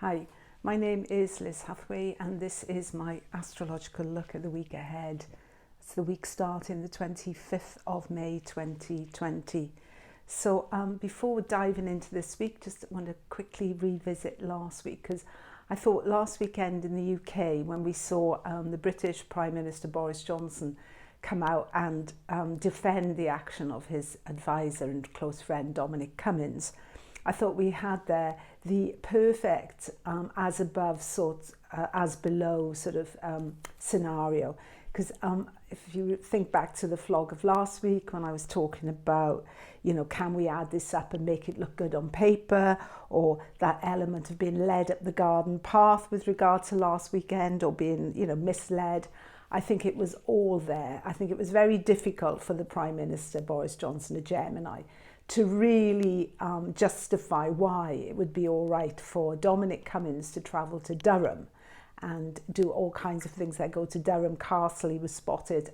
Hi, my name is Liz Hathaway and this is my astrological look at the week ahead. It's the week starting the 25th of May 2020. So before diving into this week, just want to quickly revisit last week, because I thought last weekend in the UK, when we saw the British Prime Minister Boris Johnson come out and defend the action of his advisor and close friend Dominic Cummings, I thought we had there the perfect as above, as below sort of scenario. Because if you think back to the vlog of last week when I was talking about, can we add this up and make it look good on paper, or that element of being led up the garden path with regard to last weekend, or being, misled. I think it was all there. I think it was very difficult for the Prime Minister, Boris Johnson, a Gemini, to really justify why it would be all right for Dominic Cummings to travel to Durham and do all kinds of things that go to Durham Castle. He was spotted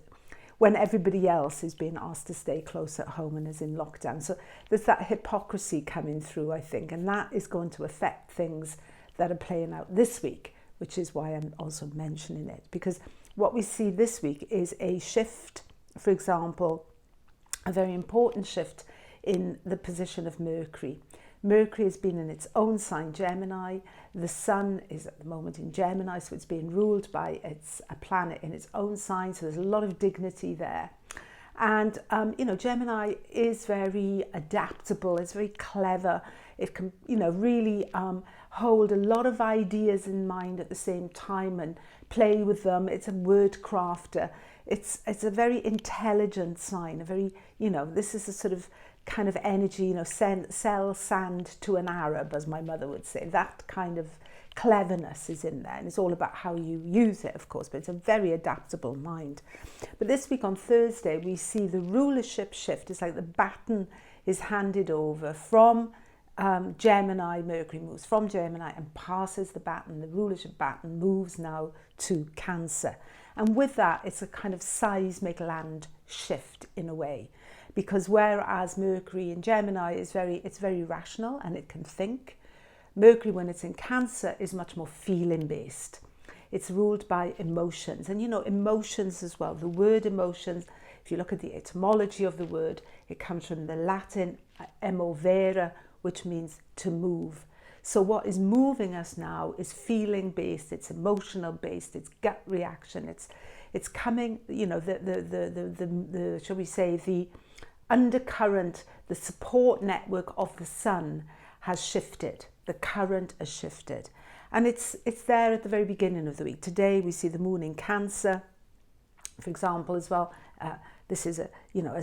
when everybody else is being asked to stay close at home and is in lockdown. So there's that hypocrisy coming through, I think, and that is going to affect things that are playing out this week, which is why I'm also mentioning it, because what we see this week is a shift, for example, a very important shift in the position of Mercury. Mercury has been in its own sign, Gemini. The Sun is at the moment in Gemini, so it's being ruled by a planet in its own sign, so there's a lot of dignity there. And, Gemini is very adaptable, it's very clever. It can, really hold a lot of ideas in mind at the same time and play with them. It's a word crafter. It's a very intelligent sign, a very, this is a sort of kind of energy, sell sand to an Arab, as my mother would say. That kind of cleverness is in there, and it's all about how you use it, of course, but it's a very adaptable mind. But this week on Thursday, we see the rulership shift. It's like the baton is handed over from Gemini. Mercury moves from Gemini and passes the baton. The rulership baton moves now to Cancer. And with that, it's a kind of seismic land shift in a way. Because whereas Mercury in Gemini is very rational and it can think, Mercury, when it's in Cancer, is much more feeling based. It's ruled by emotions, and emotions as well. The word emotions, if you look at the etymology of the word, it comes from the Latin emovere, which means to move. So what is moving us now is feeling based, it's emotional based, it's gut reaction, it's coming, the shall we say, the undercurrent, the support network of the Sun has shifted. The current has shifted. And it's there at the very beginning of the week. Today we see the moon in Cancer, for example, as well. This is a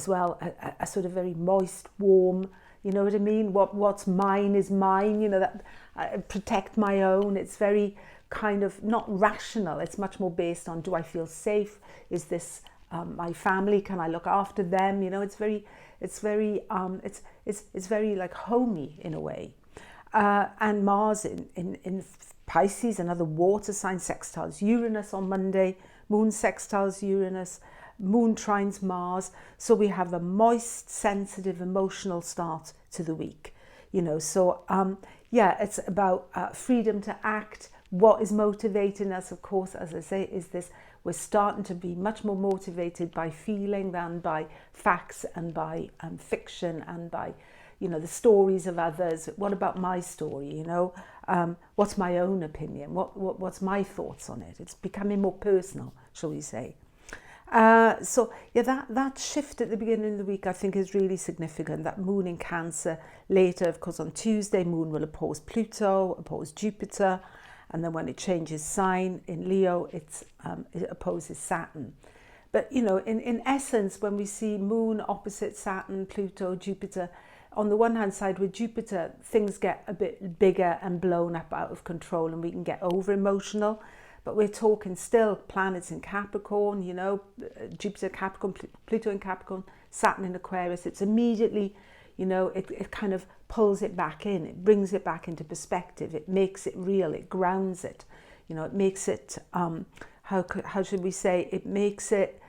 sort of very moist, warm, you know what I mean? What's mine is mine, that protect my own. It's very kind of not rational. It's much more based on, do I feel safe? Is this my family? Can I look after them? It's very like homey in a way. And Mars in Pisces, another water sign, sextiles Uranus on Monday. Moon sextiles Uranus. Moon trines Mars. So we have a moist, sensitive, emotional start to the week. So it's about freedom to act. What is motivating us, of course, as I say, is this: we're starting to be much more motivated by feeling than by facts and by fiction and by, the stories of others. What about my story? What's my own opinion? What's my thoughts on it? It's becoming more personal, shall we say. That shift at the beginning of the week, I think, is really significant. That moon in Cancer. Later, of course, on Tuesday, moon will oppose Pluto, oppose Jupiter. And then when it changes sign in Leo, it opposes Saturn. But, in essence, when we see moon opposite Saturn, Pluto, Jupiter, on the one hand side with Jupiter, things get a bit bigger and blown up out of control and we can get over emotional. But we're talking still planets in Capricorn, Jupiter Capricorn, Pluto in Capricorn, Saturn in Aquarius. It's immediately, it kind of pulls it back in. It brings it back into perspective. It makes it real. It grounds it. It makes it, how should we say, it makes it,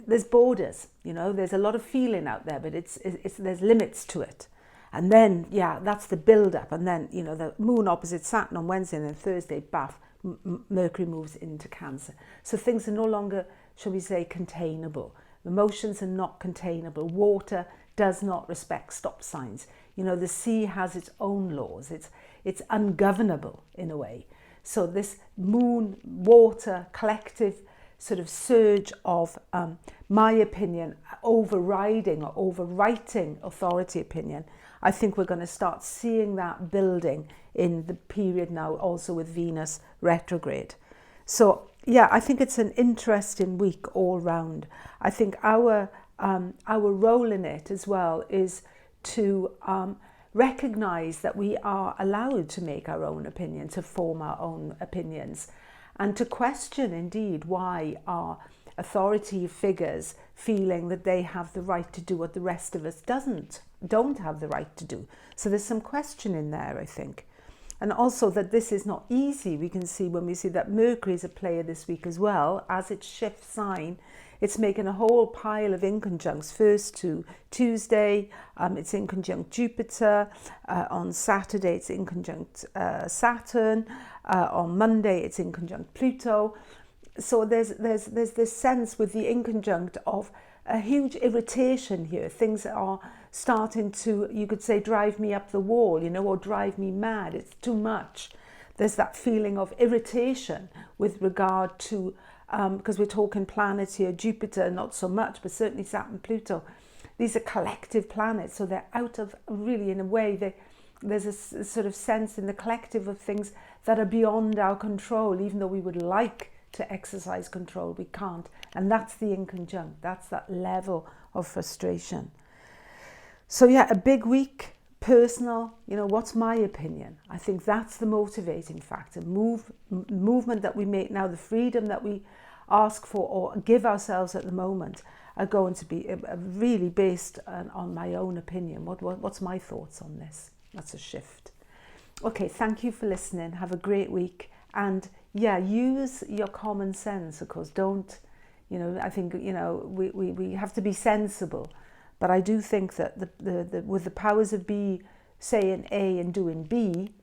there's borders, there's a lot of feeling out there, but there's limits to it. And then, yeah, that's the build-up. And then, you know, the moon opposite Saturn on Wednesday, and then Thursday, bath, Mercury moves into Cancer. So things are no longer, shall we say, containable. Emotions are not containable. Water does not respect stop signs. You know, the sea has its own laws. It's ungovernable in a way. So this moon, water, collective sort of surge of my opinion overriding or overwriting authority opinion, I think we're going to start seeing that building in the period now, also with Venus retrograde. So yeah, I think it's an interesting week all round. I think our role in it as well is to recognize that we are allowed to make our own opinion, to form our own opinions, and to question indeed why our authority figures feeling that they have the right to do what the rest of us don't have the right to do. So there's some question in there, I think. And also that this is not easy. We can see when we see that Mercury is a player this week as well, as it shifts sign, it's making a whole pile of inconjuncts. First to Tuesday, it's in conjunct Jupiter. On Saturday, it's in conjunct Saturn. On Monday, it's in conjunct Pluto. So there's this sense with the inconjunct of a huge irritation here. Things are starting to, you could say, drive me up the wall, you know, or drive me mad. It's too much. There's that feeling of irritation with regard to, because we're talking planets here, Jupiter, not so much, but certainly Saturn, Pluto. These are collective planets, so they're out of, really in a way, there's a sort of sense in the collective of things that are beyond our control, even though we would like to exercise control, we can't. And that's the inconjunct, that's that level of frustration. So yeah, a big week, personal, you know, what's my opinion? I think that's the motivating factor. Movement that we make now, the freedom that we ask for or give ourselves at the moment are going to be really based on my own opinion. What's my thoughts on this? That's a shift. Okay, thank you for listening. Have a great week. And yeah, use your common sense, of course. Don't, you know, I think, you know, we have to be sensible. But I do think that the with the powers of B saying A and doing B,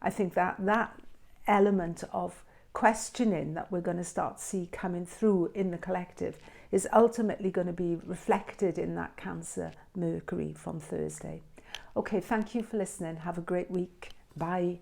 I think that element of questioning that we're going to start see coming through in the collective is ultimately going to be reflected in that Cancer Mercury from Thursday. Okay, thank you for listening. Have a great week. Bye.